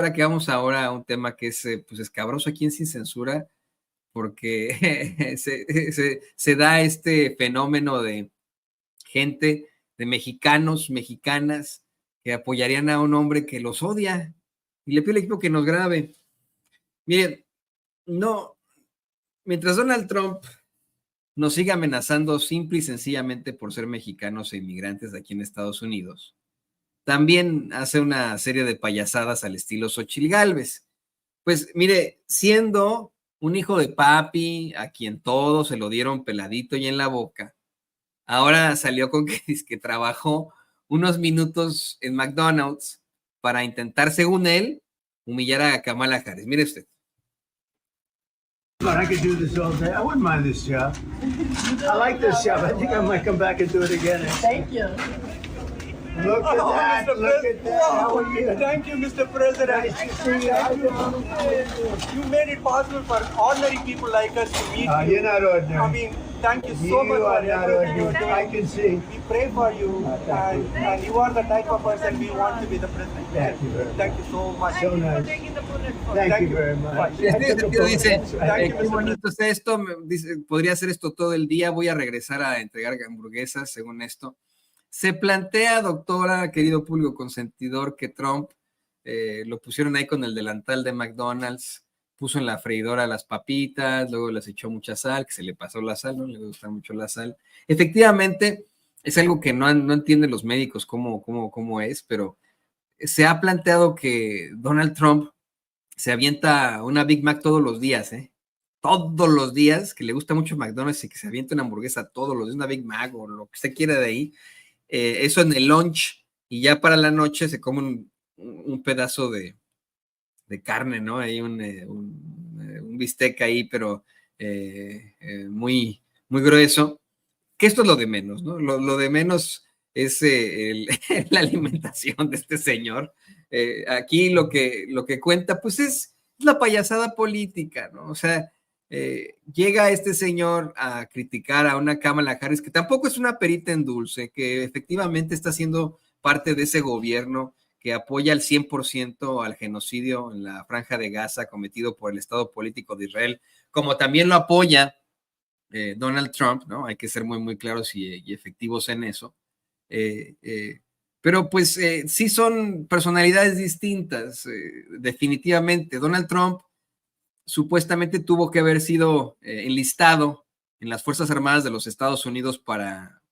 Ahora que vamos ahora a un tema que es pues escabroso aquí en Sin Censura, porque se da este fenómeno de gente, de mexicanos, mexicanas, que apoyarían a un hombre que los odia. Y le pido al equipo que nos grabe. Miren, no, mientras Donald Trump nos siga amenazando simple y sencillamente por ser mexicanos e inmigrantes aquí en Estados Unidos, también hace una serie de payasadas al estilo Xochitl Gálvez. Pues mire, siendo un hijo de papi, a quien todos se lo dieron peladito y en la boca, ahora salió con que trabajó unos minutos en McDonald's para intentar, según él, humillar a Kamala Harris. Mire usted. But I could do this all day. I wouldn't mind this job. I like this job. I think I might come back and do it again. Thank you. Look at that. Look at that. How are you? Thank you, Mr. President. Nice to see you. You made it possible for ordinary people like us to meet you. You're not ordinary. I mean, thank you so much You for are not everything you ordinary. do. I can see. We pray for you, and you are the type of person we want to be the president. Thank you very much. Thank you so much. So nice. Thank you very much. Este sentido dice, Thank you, qué Mr. bonito es esto, dice, podría hacer esto todo el día, voy a regresar a entregar hamburguesas, según esto. Se plantea, doctora, querido público consentidor, que Trump lo pusieron ahí con el delantal de McDonald's, puso en la freidora las papitas, luego les echó mucha sal, que se le pasó la sal, no le gusta mucho la sal. Efectivamente, es algo que no entienden los médicos cómo es, pero se ha planteado que Donald Trump se avienta una Big Mac todos los días, todos los días, que le gusta mucho McDonald's y que se avienta una hamburguesa todos los días, una Big Mac o lo que usted quiera de ahí. Eso en el lunch, y ya para la noche se come un pedazo de carne, ¿no? Hay un bistec ahí, pero muy, muy grueso, que esto es lo de menos, ¿no? Lo de menos es la alimentación de este señor. Aquí lo que cuenta, pues es la payasada política, ¿no? O sea, llega este señor a criticar a una Kamala Harris que tampoco es una perita en dulce, que efectivamente está siendo parte de ese gobierno que apoya al 100% al genocidio en la Franja de Gaza cometido por el Estado político de Israel, como también lo apoya Donald Trump, ¿no? Hay que ser muy, muy claros y efectivos en eso. Pero pues sí son personalidades distintas, definitivamente. Donald Trump supuestamente tuvo que haber sido enlistado en las Fuerzas Armadas de los Estados Unidos para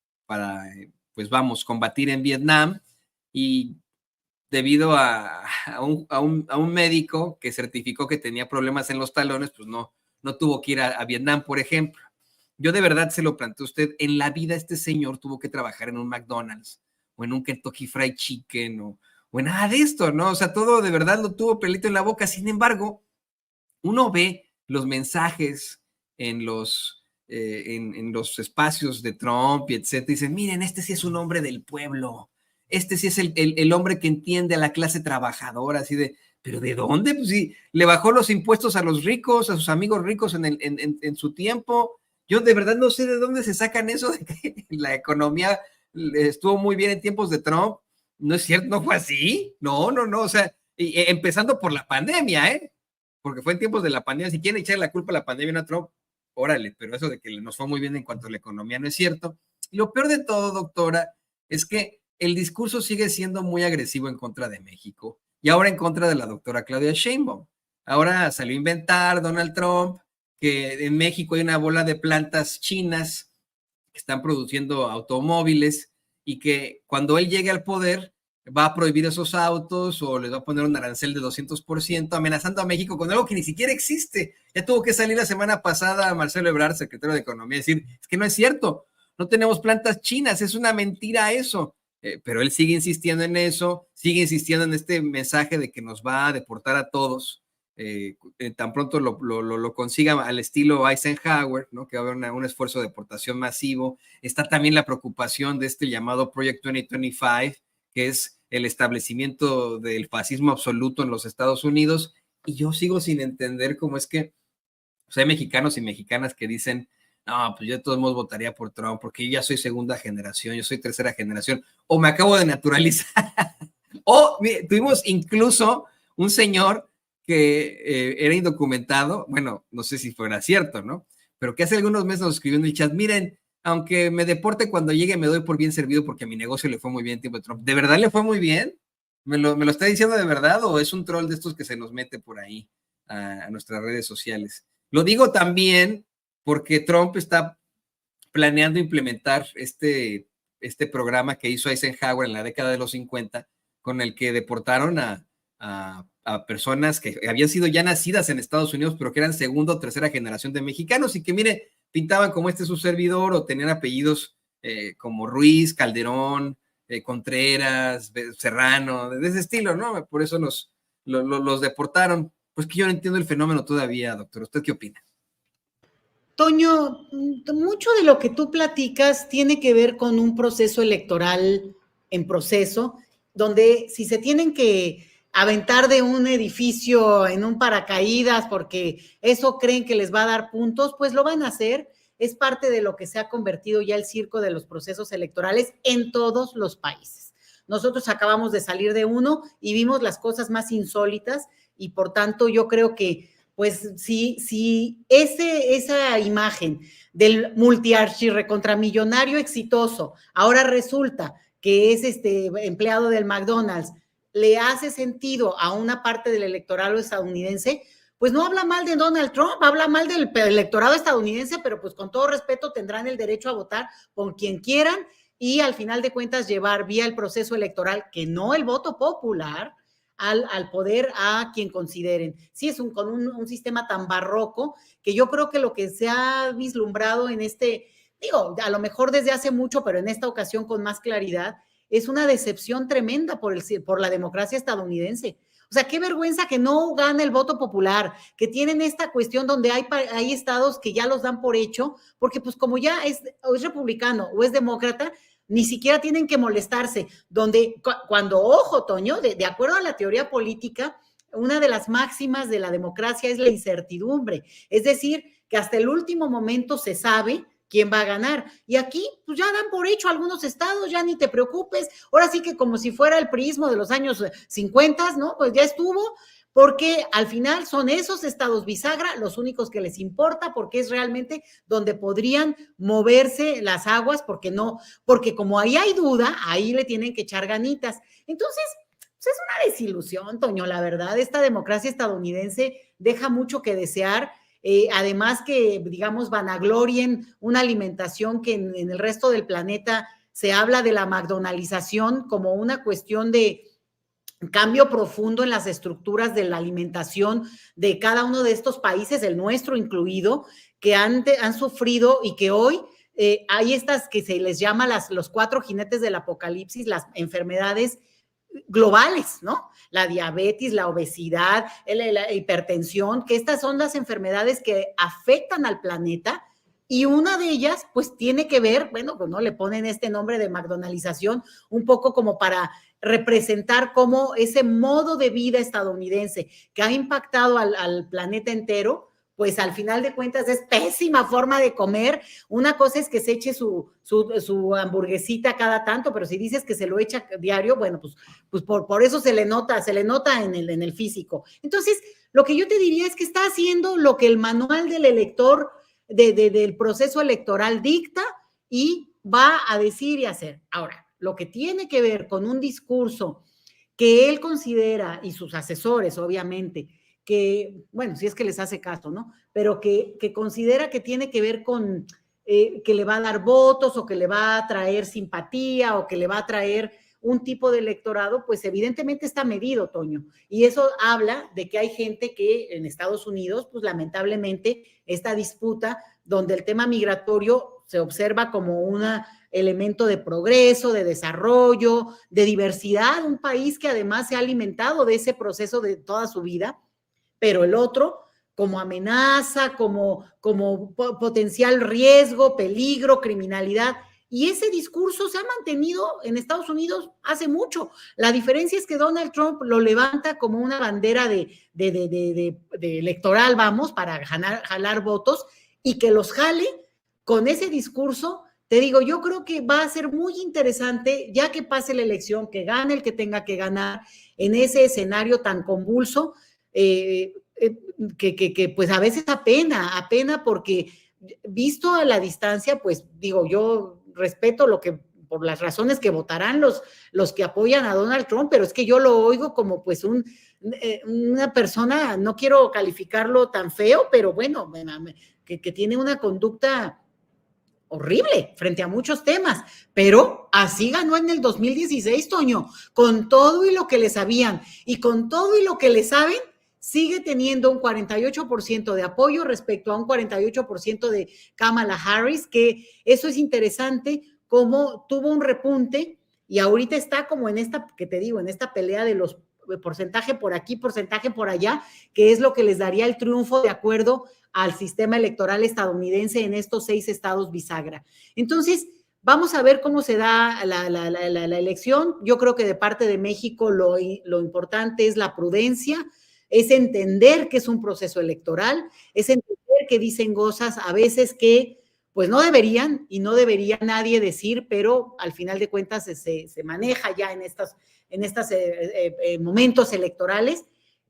pues vamos, combatir en Vietnam, y debido a un médico que certificó que tenía problemas en los talones, pues no tuvo que ir a Vietnam, por ejemplo. Yo de verdad se lo planteo a usted, en la vida este señor tuvo que trabajar en un McDonald's o en un Kentucky Fried Chicken o en nada de esto, ¿no? O sea, todo de verdad lo tuvo pelito en la boca. Sin embargo, uno ve los mensajes en los espacios de Trump y etcétera, y dicen, miren, este sí es un hombre del pueblo, este sí es el hombre que entiende a la clase trabajadora, así de, ¿pero de dónde? Pues sí, le bajó los impuestos a los ricos, a sus amigos ricos en su tiempo. Yo de verdad no sé de dónde se sacan eso de que la economía estuvo muy bien en tiempos de Trump. No es cierto, no fue así. No, o sea, empezando por la pandemia, porque fue en tiempos de la pandemia. Si quieren echar la culpa a la pandemia a Trump, órale, pero eso de que nos fue muy bien en cuanto a la economía no es cierto. Y lo peor de todo, doctora, es que el discurso sigue siendo muy agresivo en contra de México y ahora en contra de la doctora Claudia Sheinbaum. Ahora salió a inventar Donald Trump que en México hay una bola de plantas chinas que están produciendo automóviles y que cuando él llegue al poder va a prohibir esos autos o les va a poner un arancel de 200%, amenazando a México con algo que ni siquiera existe. Ya tuvo que salir la semana pasada Marcelo Ebrard, secretario de Economía, a decir, es que no es cierto, no tenemos plantas chinas, es una mentira eso. Pero él sigue insistiendo en eso, sigue insistiendo en este mensaje de que nos va a deportar a todos, tan pronto lo consiga al estilo Eisenhower, ¿no? Que va a haber un esfuerzo de deportación masivo. Está también la preocupación de este llamado Project 2025, que es el establecimiento del fascismo absoluto en los Estados Unidos, y yo sigo sin entender cómo es que hay mexicanos y mexicanas que dicen, no, pues yo de todos modos votaría por Trump, porque yo ya soy segunda generación, yo soy tercera generación, o me acabo de naturalizar, o tuvimos incluso un señor que era indocumentado, bueno, no sé si fuera cierto, ¿no? Pero que hace algunos meses nos escribió en el chat, miren, aunque me deporte cuando llegue, me doy por bien servido porque a mi negocio le fue muy bien en tiempo de Trump. ¿De verdad le fue muy bien? ¿Me lo está diciendo de verdad o es un troll de estos que se nos mete por ahí a nuestras redes sociales? Lo digo también porque Trump está planeando implementar este programa que hizo Eisenhower en la década de los 50, con el que deportaron a personas que habían sido ya nacidas en Estados Unidos, pero que eran segunda o tercera generación de mexicanos y que, mire, pintaban como su servidor o tenían apellidos como Ruiz, Calderón, Contreras, Serrano, de ese estilo, ¿no? Por eso los deportaron. Pues que yo no entiendo el fenómeno todavía, doctor. ¿Usted qué opina? Toño, mucho de lo que tú platicas tiene que ver con un proceso electoral en proceso, donde si se tienen que aventar de un edificio en un paracaídas porque eso creen que les va a dar puntos, pues lo van a hacer. Es parte de lo que se ha convertido ya el circo de los procesos electorales en todos los países. Nosotros acabamos de salir de uno y vimos las cosas más insólitas y por tanto yo creo que pues si esa imagen del multiarchirrecontramillonario exitoso ahora resulta que es empleado del McDonald's, le hace sentido a una parte del electorado estadounidense, pues no habla mal de Donald Trump, habla mal del electorado estadounidense, pero pues con todo respeto tendrán el derecho a votar por quien quieran y al final de cuentas llevar vía el proceso electoral, que no el voto popular, al poder a quien consideren. Sí, es con un sistema tan barroco que yo creo que lo que se ha vislumbrado en digo, a lo mejor desde hace mucho, pero en esta ocasión con más claridad, es una decepción tremenda por la democracia estadounidense. O sea, qué vergüenza que no gane el voto popular, que tienen esta cuestión donde hay estados que ya los dan por hecho, porque pues como ya o es republicano o es demócrata, ni siquiera tienen que molestarse, cuando, ojo, Toño, de acuerdo a la teoría política, una de las máximas de la democracia es la incertidumbre, es decir, que hasta el último momento se sabe quién va a ganar, y aquí pues ya dan por hecho algunos estados, ya ni te preocupes, ahora sí que como si fuera el priismo de los años 50, ¿no? Pues ya estuvo, porque al final son esos estados bisagra los únicos que les importa, porque es realmente donde podrían moverse las aguas, porque como ahí hay duda, ahí le tienen que echar ganitas. Entonces, pues es una desilusión, Toño, la verdad, esta democracia estadounidense deja mucho que desear, además que, digamos, vanaglorien una alimentación que en el resto del planeta se habla de la McDonaldización como una cuestión de cambio profundo en las estructuras de la alimentación de cada uno de estos países, el nuestro incluido, que han sufrido y que hoy hay estas que se les llama los 4 jinetes del apocalipsis, las enfermedades globales, ¿no? La diabetes, la obesidad, la hipertensión, que estas son las enfermedades que afectan al planeta y una de ellas, pues tiene que ver, bueno, pues no le ponen este nombre de McDonaldización, un poco como para representar cómo ese modo de vida estadounidense que ha impactado al planeta entero, pues al final de cuentas es pésima forma de comer. Una cosa es que se eche su hamburguesita cada tanto, pero si dices que se lo echa diario, bueno, pues por eso se le nota en el físico. Entonces, lo que yo te diría es que está haciendo lo que el manual del elector del proceso electoral dicta y va a decir y hacer. Ahora, lo que tiene que ver con un discurso que él considera, y sus asesores, obviamente, que, bueno, si es que les hace caso, ¿no? Pero que considera que tiene que ver con que le va a dar votos o que le va a traer simpatía o que le va a traer un tipo de electorado, pues evidentemente está medido, Toño. Y eso habla de que hay gente que en Estados Unidos, pues lamentablemente, esta disputa donde el tema migratorio se observa como un elemento de progreso, de desarrollo, de diversidad, un país que además se ha alimentado de ese proceso de toda su vida, pero el otro como amenaza, como potencial riesgo, peligro, criminalidad. Y ese discurso se ha mantenido en Estados Unidos hace mucho. La diferencia es que Donald Trump lo levanta como una bandera de electoral, vamos, para jalar votos, y que los jale con ese discurso. Te digo, yo creo que va a ser muy interesante, ya que pase la elección, que gane el que tenga que ganar, en ese escenario tan convulso, que pues a veces apena porque visto a la distancia, pues digo, yo respeto lo que, por las razones que votarán los que apoyan a Donald Trump, pero es que yo lo oigo como pues una persona, no quiero calificarlo tan feo, pero bueno, que tiene una conducta horrible frente a muchos temas, pero así ganó en el 2016, Toño, con todo y lo que le sabían y con todo y lo que le saben, sigue teniendo un 48% de apoyo respecto a un 48% de Kamala Harris, que eso es interesante, como tuvo un repunte y ahorita está como en esta, que te digo, en esta pelea de los porcentaje por aquí, porcentaje por allá, que es lo que les daría el triunfo de acuerdo al sistema electoral estadounidense en estos 6 estados bisagra. Entonces, vamos a ver cómo se da la elección. Yo creo que de parte de México lo importante es la prudencia, es entender que es un proceso electoral, es entender que dicen cosas a veces que pues no deberían y no debería nadie decir, pero al final de cuentas se maneja ya en estos momentos electorales,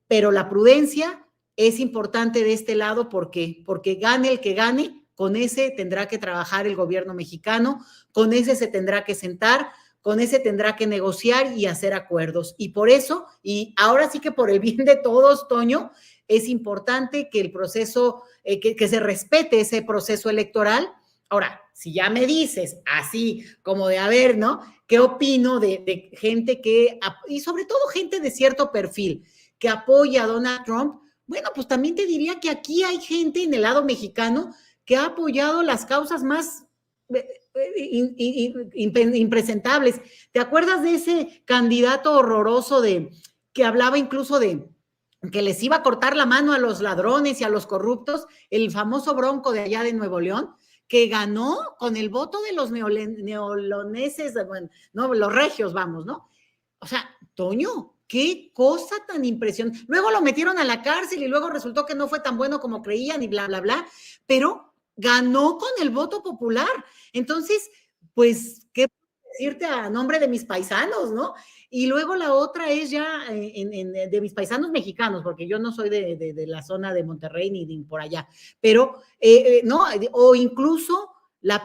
pero la prudencia es importante de este lado porque gane el que gane, con ese tendrá que trabajar el gobierno mexicano, con ese se tendrá que sentar, con ese tendrá que negociar y hacer acuerdos. Y por eso, y ahora sí que por el bien de todos, Toño, es importante que el proceso, que se respete ese proceso electoral. Ahora, si ya me dices así como de, a ver, ¿no? ¿Qué opino de gente y sobre todo gente de cierto perfil, que apoya a Donald Trump? Bueno, pues también te diría que aquí hay gente en el lado mexicano que ha apoyado las causas más impresentables. ¿Te acuerdas de ese candidato horroroso que hablaba incluso de que les iba a cortar la mano a los ladrones y a los corruptos, el famoso Bronco de allá de Nuevo León, que ganó con el voto de los neoloneses, bueno, no, los regios, vamos, ¿no? O sea, Toño, qué cosa tan impresionante. Luego lo metieron a la cárcel y luego resultó que no fue tan bueno como creían y bla, bla, bla, pero ganó con el voto popular. Entonces, pues, ¿qué puedo decirte a nombre de mis paisanos, no? Y luego la otra es ya de mis paisanos mexicanos, porque yo no soy de la zona de Monterrey ni por allá, pero no, o incluso las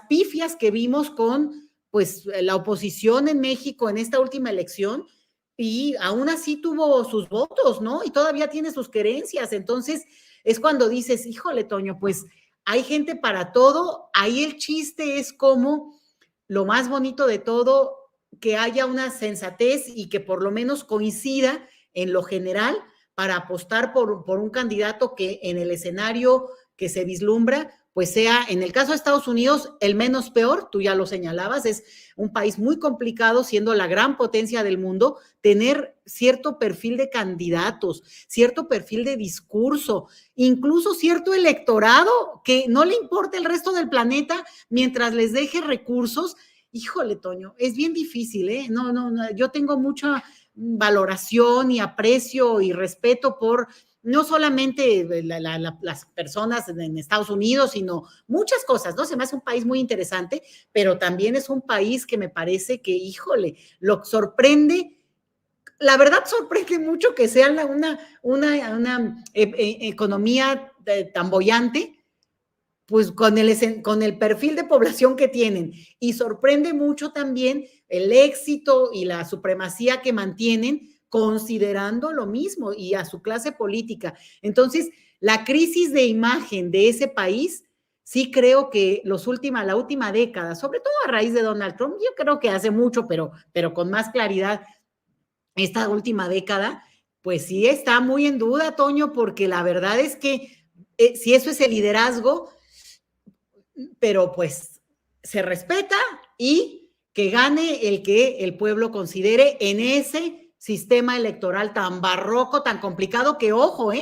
pifias que vimos con pues la oposición en México en esta última elección, y aún así tuvo sus votos, ¿no? Y todavía tiene sus querencias. Entonces es cuando dices, híjole, Toño, pues hay gente para todo. Ahí el chiste es como lo más bonito de todo, que haya una sensatez y que por lo menos coincida en lo general para apostar por un candidato que en el escenario que se vislumbra, pues sea, en el caso de Estados Unidos, el menos peor. Tú ya lo señalabas, es un país muy complicado, siendo la gran potencia del mundo, tener cierto perfil de candidatos, cierto perfil de discurso, incluso cierto electorado que no le importa el resto del planeta mientras les deje recursos. Híjole, Toño, es bien difícil, ¿eh? No, yo tengo mucha valoración y aprecio y respeto por no solamente las personas en Estados Unidos, sino muchas cosas, ¿no? Se me hace un país muy interesante, pero también es un país que me parece que, híjole, lo sorprende, la verdad sorprende mucho que sea una economía tan boyante, pues con el perfil de población que tienen, y sorprende mucho también el éxito y la supremacía que mantienen, considerando lo mismo y a su clase política. Entonces, la crisis de imagen de ese país, sí creo que la última década, sobre todo a raíz de Donald Trump, yo creo que hace mucho, pero con más claridad, esta última década, pues sí está muy en duda, Toño, porque la verdad es que si eso es el liderazgo, pero pues se respeta y que gane el que el pueblo considere en ese sistema electoral tan barroco, tan complicado, que ojo,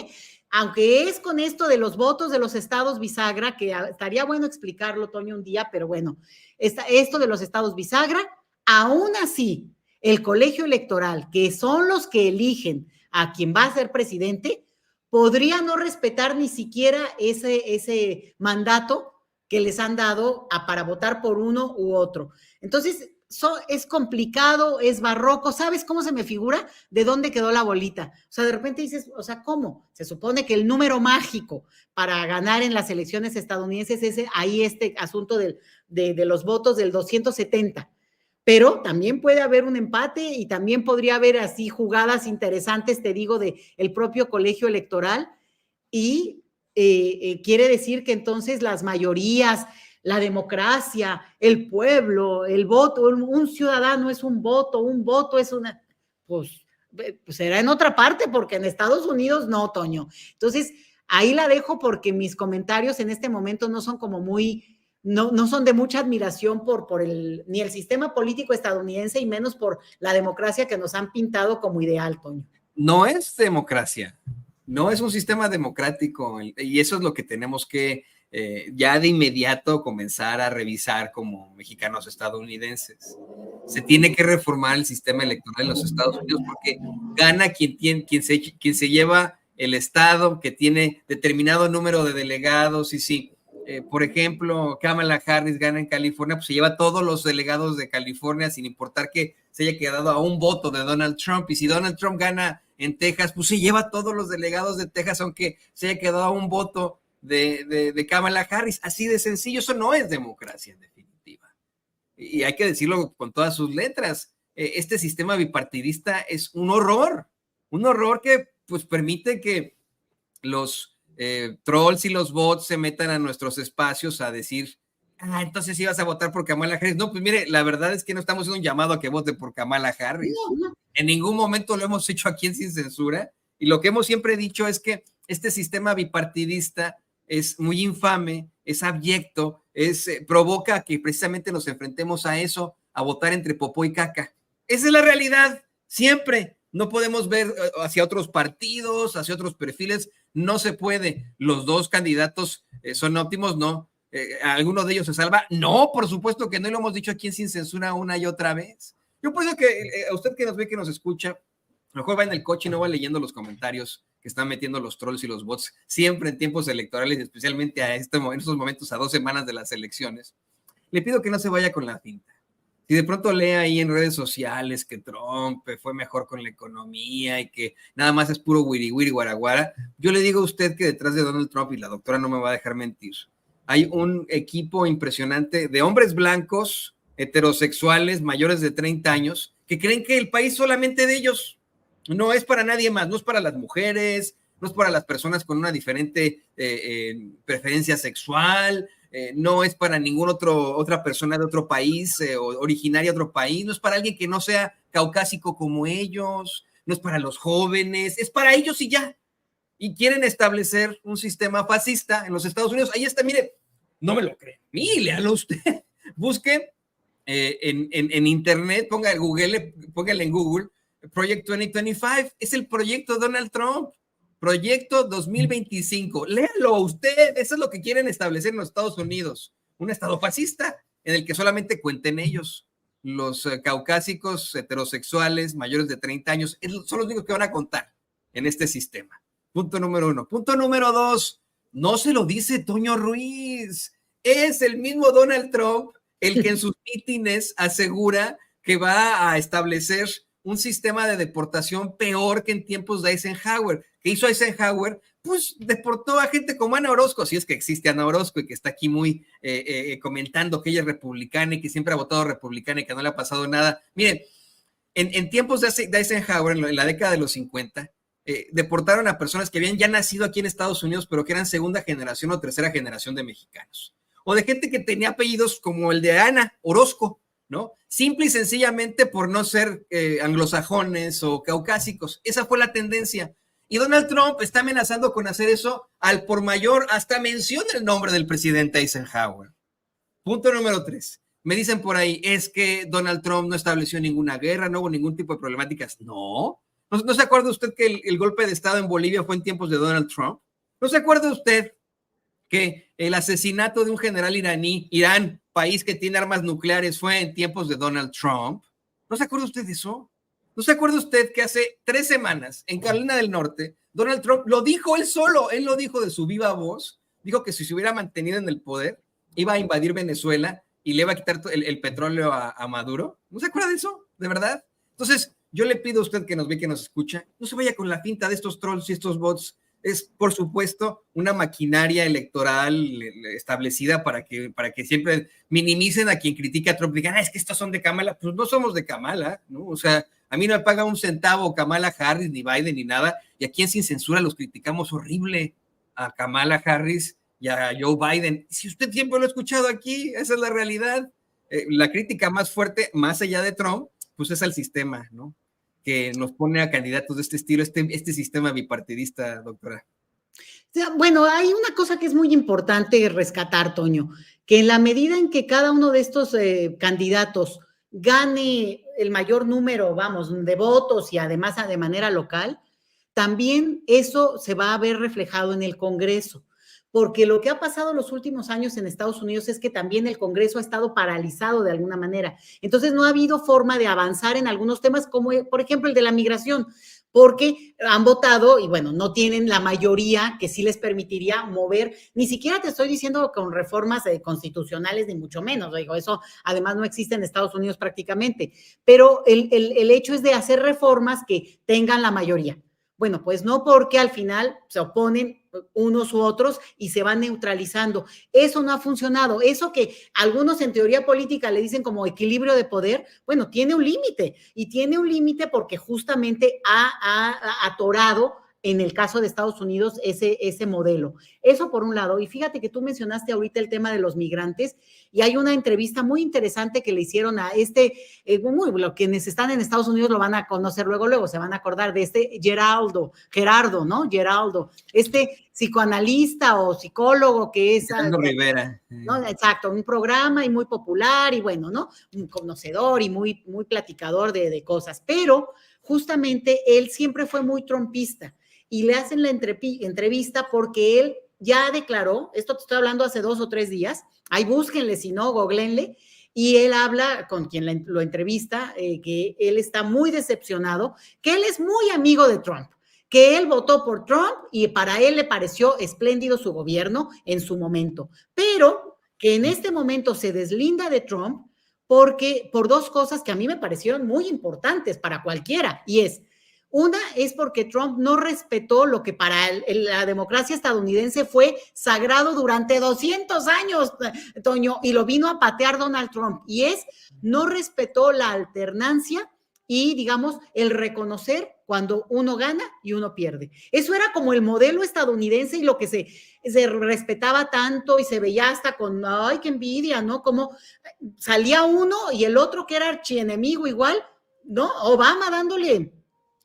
aunque es con esto de los votos de los estados bisagra, que estaría bueno explicarlo, Toño, un día, pero bueno, esto de los estados bisagra, aún así, el colegio electoral, que son los que eligen a quien va a ser presidente, podría no respetar ni siquiera ese mandato que les han dado para votar por uno u otro. Entonces, es complicado, es barroco. ¿Sabes cómo se me figura? ¿De dónde quedó la bolita? O sea, de repente dices, o sea, ¿cómo? Se supone que el número mágico para ganar en las elecciones estadounidenses es ahí este asunto de los votos del 270. Pero también puede haber un empate y también podría haber así jugadas interesantes, te digo, de el propio colegio electoral y quiere decir que entonces las mayorías, la democracia, el pueblo, el voto, un ciudadano es un voto es una, pues será en otra parte, porque en Estados Unidos no, Toño. Entonces, ahí la dejo porque mis comentarios en este momento no son como muy, no son de mucha admiración ni el sistema político estadounidense y menos por la democracia que nos han pintado como ideal, Toño. No es democracia, no es un sistema democrático y eso es lo que tenemos que ya de inmediato comenzar a revisar como mexicanos estadounidenses. Se tiene que reformar el sistema electoral en los Estados Unidos porque gana quien se lleva el estado, que tiene determinado número de delegados y sí. Por ejemplo, Kamala Harris gana en California, pues se lleva todos los delegados de California sin importar que se haya quedado a un voto de Donald Trump. Y si Donald Trump gana en Texas, pues se lleva todos los delegados de Texas, aunque se haya quedado a un voto de Kamala Harris. Así de sencillo, eso no es democracia en definitiva. Y hay que decirlo con todas sus letras. Este sistema bipartidista es un horror que pues permite que los trolls y los bots se metan a nuestros espacios a decir, entonces ibas a votar por Kamala Harris. No, pues mire, la verdad es que no estamos haciendo un llamado a que vote por Kamala Harris. No. En ningún momento lo hemos hecho aquí en Sin Censura. Y lo que hemos siempre dicho es que este sistema bipartidista es muy infame, es abyecto, provoca que precisamente nos enfrentemos a eso, a votar entre popó y caca. Esa es la realidad, siempre. No podemos ver hacia otros partidos, hacia otros perfiles, no se puede. Los dos candidatos son óptimos, no. ¿Alguno de ellos se salva? No, por supuesto que no, lo hemos dicho aquí en Sin Censura una y otra vez. Yo por eso que a usted que nos ve, que nos escucha, a lo mejor va en el coche y no va leyendo los comentarios que están metiendo los trolls y los bots, siempre en tiempos electorales, especialmente en estos momentos, a 2 semanas de las elecciones. Le pido que no se vaya con la finta. Si de pronto lee ahí en redes sociales que Trump fue mejor con la economía y que nada más es puro wiri wiri guaraguara, yo le digo a usted que detrás de Donald Trump, y la doctora no me va a dejar mentir, hay un equipo impresionante de hombres blancos, heterosexuales, mayores de 30 años, que creen que el país solamente de ellos, no es para nadie más, no es para las mujeres, no es para las personas con una diferente preferencia sexual, no es para ninguna otra persona de otro país, originaria de otro país, no es para alguien que no sea caucásico como ellos, no es para los jóvenes, es para ellos y ya. Y quieren establecer un sistema fascista en los Estados Unidos. Ahí está, mire, no me lo creen, léalo usted, busque en internet, póngale en Google, Project 2025, es el proyecto Donald Trump. Proyecto 2025, léalo usted, eso es lo que quieren establecer en los Estados Unidos, un estado fascista en el que solamente cuenten ellos, los caucásicos, heterosexuales, mayores de 30 años, son los únicos que van a contar en este sistema. Punto número 1. Punto número 2, no se lo dice Toño Ruiz, es el mismo Donald Trump el que en sus mítines asegura que va a establecer un sistema de deportación peor que en tiempos de Eisenhower. ¿Qué hizo Eisenhower? Pues deportó a gente como Ana Orozco, si es que existe Ana Orozco y que está aquí muy comentando que ella es republicana y que siempre ha votado republicana y que no le ha pasado nada. Miren, en tiempos de Eisenhower, en la década de los 50, deportaron a personas que habían ya nacido aquí en Estados Unidos, pero que eran segunda generación o tercera generación de mexicanos. O de gente que tenía apellidos como el de Ana Orozco, ¿no? Simple y sencillamente por no ser anglosajones o caucásicos. Esa fue la tendencia. Y Donald Trump está amenazando con hacer eso al por mayor, hasta menciona el nombre del presidente Eisenhower. Punto número 3. Me dicen por ahí, es que Donald Trump no estableció ninguna guerra, no hubo ningún tipo de problemáticas. No se acuerda usted que el golpe de Estado en Bolivia fue en tiempos de Donald Trump. ¿No se acuerda usted que el asesinato de un general iraní, Irán, país que tiene armas nucleares, fue en tiempos de Donald Trump? ¿No se acuerda usted de eso? ¿No se acuerda usted que hace 3 semanas en Carolina del Norte, Donald Trump lo dijo él solo, él lo dijo de su viva voz, dijo que si se hubiera mantenido en el poder, iba a invadir Venezuela y le va a quitar el petróleo a Maduro. ¿No se acuerda de eso? ¿De verdad? Entonces, yo le pido a usted que nos ve, que nos escucha, no se vaya con la finta de estos trolls y estos bots. Es, por supuesto, una maquinaria electoral establecida para que siempre minimicen a quien critica a Trump. Digan, es que estos son de Kamala. Pues no somos de Kamala, ¿no? O sea, a mí no me paga un centavo Kamala Harris, ni Biden, ni nada. Y aquí en Sin Censura los criticamos horrible a Kamala Harris y a Joe Biden. Si usted siempre lo ha escuchado aquí, esa es la realidad. La crítica más fuerte, más allá de Trump, pues es al sistema, ¿no? Que nos pone a candidatos de este estilo, este sistema bipartidista, doctora. Bueno, hay una cosa que es muy importante rescatar, Toño, que en la medida en que cada uno de estos candidatos gane el mayor número, vamos, de votos y además de manera local, también eso se va a ver reflejado en el Congreso. Porque lo que ha pasado los últimos años en Estados Unidos es que también el Congreso ha estado paralizado de alguna manera. Entonces, no ha habido forma de avanzar en algunos temas, como por ejemplo el de la migración, porque han votado y bueno, no tienen la mayoría que sí les permitiría mover, ni siquiera te estoy diciendo con reformas constitucionales, ni mucho menos, digo, eso además no existe en Estados Unidos prácticamente, pero el hecho es de hacer reformas que tengan la mayoría. Bueno, pues no, porque al final se oponen unos u otros y se van neutralizando. Eso no ha funcionado. Eso que algunos en teoría política le dicen como equilibrio de poder, bueno, tiene un límite, y tiene un límite porque justamente ha atorado en el caso de Estados Unidos ese modelo. Eso por un lado. Y fíjate que tú mencionaste ahorita el tema de los migrantes y hay una entrevista muy interesante que le hicieron a los quienes están en Estados Unidos lo van a conocer luego se van a acordar de Geraldo, psicoanalista o psicólogo que es… Geraldo Rivera. ¿no? Exacto, un programa y muy popular y bueno, ¿no? Un conocedor y muy, muy platicador de cosas, pero justamente él siempre fue muy trumpista y le hacen la entrevista porque él ya declaró, esto te estoy hablando hace 2 o 3 días, ahí búsquenle, si no, googleenle, y él habla con quien lo entrevista, que él está muy decepcionado, que él es muy amigo de Trump, que él votó por Trump y para él le pareció espléndido su gobierno en su momento, pero que en este momento se deslinda de Trump porque por 2 cosas que a mí me parecieron muy importantes para cualquiera, y una es porque Trump no respetó lo que para la democracia estadounidense fue sagrado durante 200 años, Toño, y lo vino a patear Donald Trump, y no respetó la alternancia y, digamos, el reconocer cuando uno gana y uno pierde. Eso era como el modelo estadounidense y lo que se respetaba tanto y se veía hasta con, ay, qué envidia, ¿no? Como salía uno y el otro que era archienemigo igual, ¿no? Obama dándole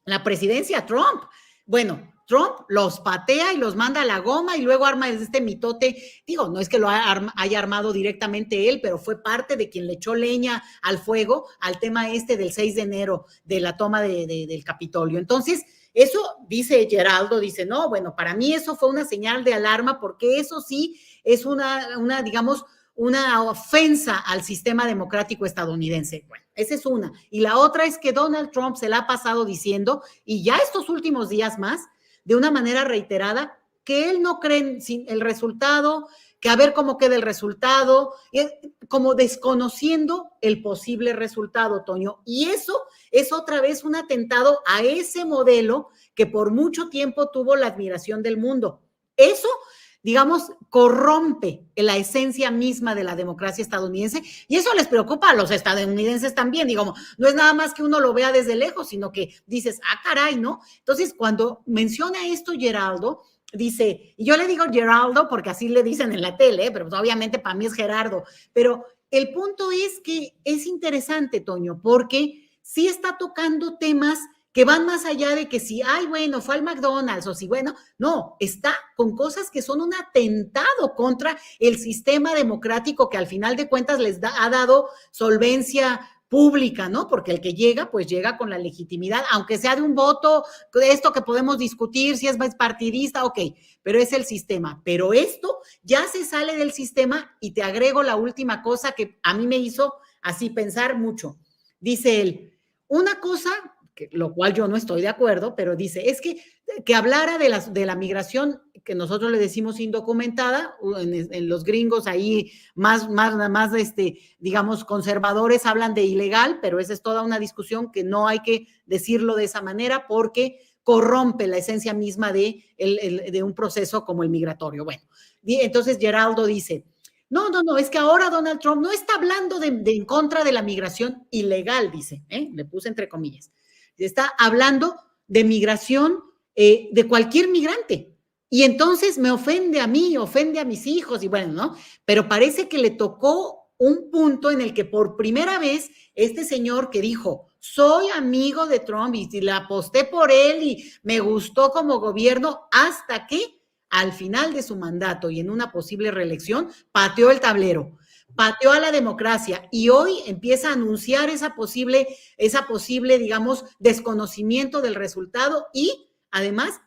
la presidencia a Trump. Bueno, Trump los patea y los manda a la goma y luego arma este mitote. Digo, no es que lo haya armado directamente él, pero fue parte de quien le echó leña al fuego al tema del 6 de enero de la toma del Capitolio. Entonces, eso dice Geraldo, dice, no, bueno, para mí eso fue una señal de alarma porque eso sí es digamos, una ofensa al sistema democrático estadounidense. Bueno, esa es una. Y la otra es que Donald Trump se la ha pasado diciendo, y ya estos últimos días más, de una manera reiterada, que él no cree en el resultado, que a ver cómo queda el resultado, como desconociendo el posible resultado, Toño. Y eso es otra vez un atentado a ese modelo que por mucho tiempo tuvo la admiración del mundo. Eso, digamos, corrompe la esencia misma de la democracia estadounidense y eso les preocupa a los estadounidenses también, digamos, no es nada más que uno lo vea desde lejos, sino que dices, caray, ¿no? Entonces, cuando menciona esto Geraldo, dice, y yo le digo Geraldo porque así le dicen en la tele, pero pues obviamente para mí es Gerardo, pero el punto es que es interesante, Toño, porque sí está tocando temas que van más allá de que si, bueno, fue al McDonald's o si, bueno, no, está con cosas que son un atentado contra el sistema democrático que al final de cuentas ha dado solvencia pública, ¿no? Porque el que llega, pues llega con la legitimidad, aunque sea de un voto, esto que podemos discutir si es partidista, ok, pero es el sistema. Pero esto ya se sale del sistema y te agrego la última cosa que a mí me hizo así pensar mucho. Dice él, una cosa, lo cual yo no estoy de acuerdo, pero dice, es que hablara de la migración que nosotros le decimos indocumentada, en los gringos ahí más digamos, conservadores hablan de ilegal, pero esa es toda una discusión que no hay que decirlo de esa manera porque corrompe la esencia misma de un proceso como el migratorio. Bueno, entonces Geraldo dice, no, es que ahora Donald Trump no está hablando de en contra de la migración ilegal, dice, le puse entre comillas, está hablando de migración de cualquier migrante. Y entonces me ofende a mí, ofende a mis hijos, y bueno, ¿no? Pero parece que le tocó un punto en el que por primera vez este señor que dijo, soy amigo de Trump y la aposté por él y me gustó como gobierno, hasta que al final de su mandato y en una posible reelección, pateó el tablero, pateó a la democracia y hoy empieza a anunciar esa posible, digamos, desconocimiento del resultado y además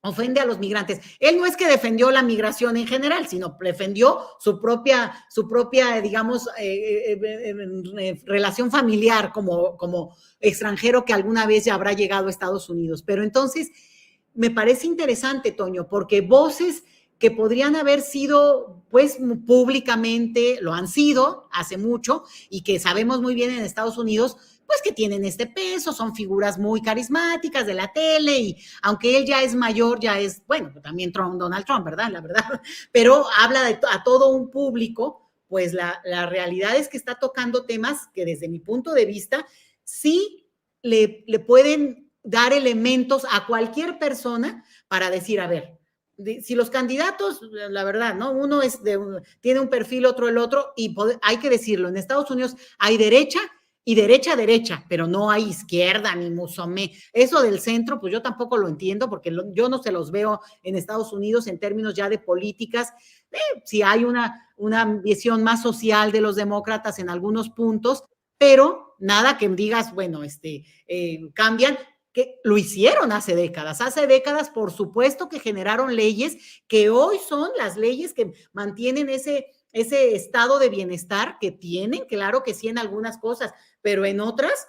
ofende a los migrantes. Él no es que defendió la migración en general, sino defendió su propia digamos, relación familiar como extranjero que alguna vez ya habrá llegado a Estados Unidos. Pero entonces, me parece interesante, Toño, porque voces que podrían haber sido, pues, públicamente, lo han sido hace mucho, y que sabemos muy bien en Estados Unidos, pues que tienen este peso, son figuras muy carismáticas de la tele, y aunque él ya es mayor, ya es, bueno, también Donald Trump, ¿verdad? La verdad, pero habla a todo un público, pues la realidad es que está tocando temas que desde mi punto de vista sí le pueden dar elementos a cualquier persona para decir, a ver, si los candidatos, la verdad, ¿no? Uno tiene un perfil, otro el otro, y hay que decirlo, en Estados Unidos hay derecha y derecha, pero no hay izquierda ni musomé. Eso del centro, pues yo tampoco lo entiendo porque yo no se los veo en Estados Unidos en términos ya de políticas. Si hay una visión más social de los demócratas en algunos puntos, pero nada que digas, bueno, cambian, que lo hicieron hace décadas, por supuesto que generaron leyes que hoy son las leyes que mantienen ese estado de bienestar que tienen, claro que sí en algunas cosas, pero en otras,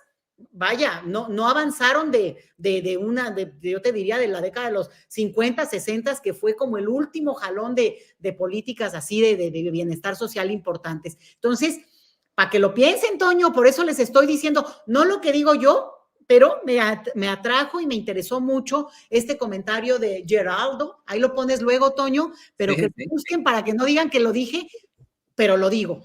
vaya, no avanzaron yo te diría de la década de los 50, 60, que fue como el último jalón de políticas así de bienestar social importantes. Entonces, para que lo piensen, Toño, por eso les estoy diciendo, no lo que digo yo, pero me atrajo y me interesó mucho este comentario de Geraldo. Ahí lo pones luego, Toño, pero que busquen para que no digan que lo dije, pero lo digo.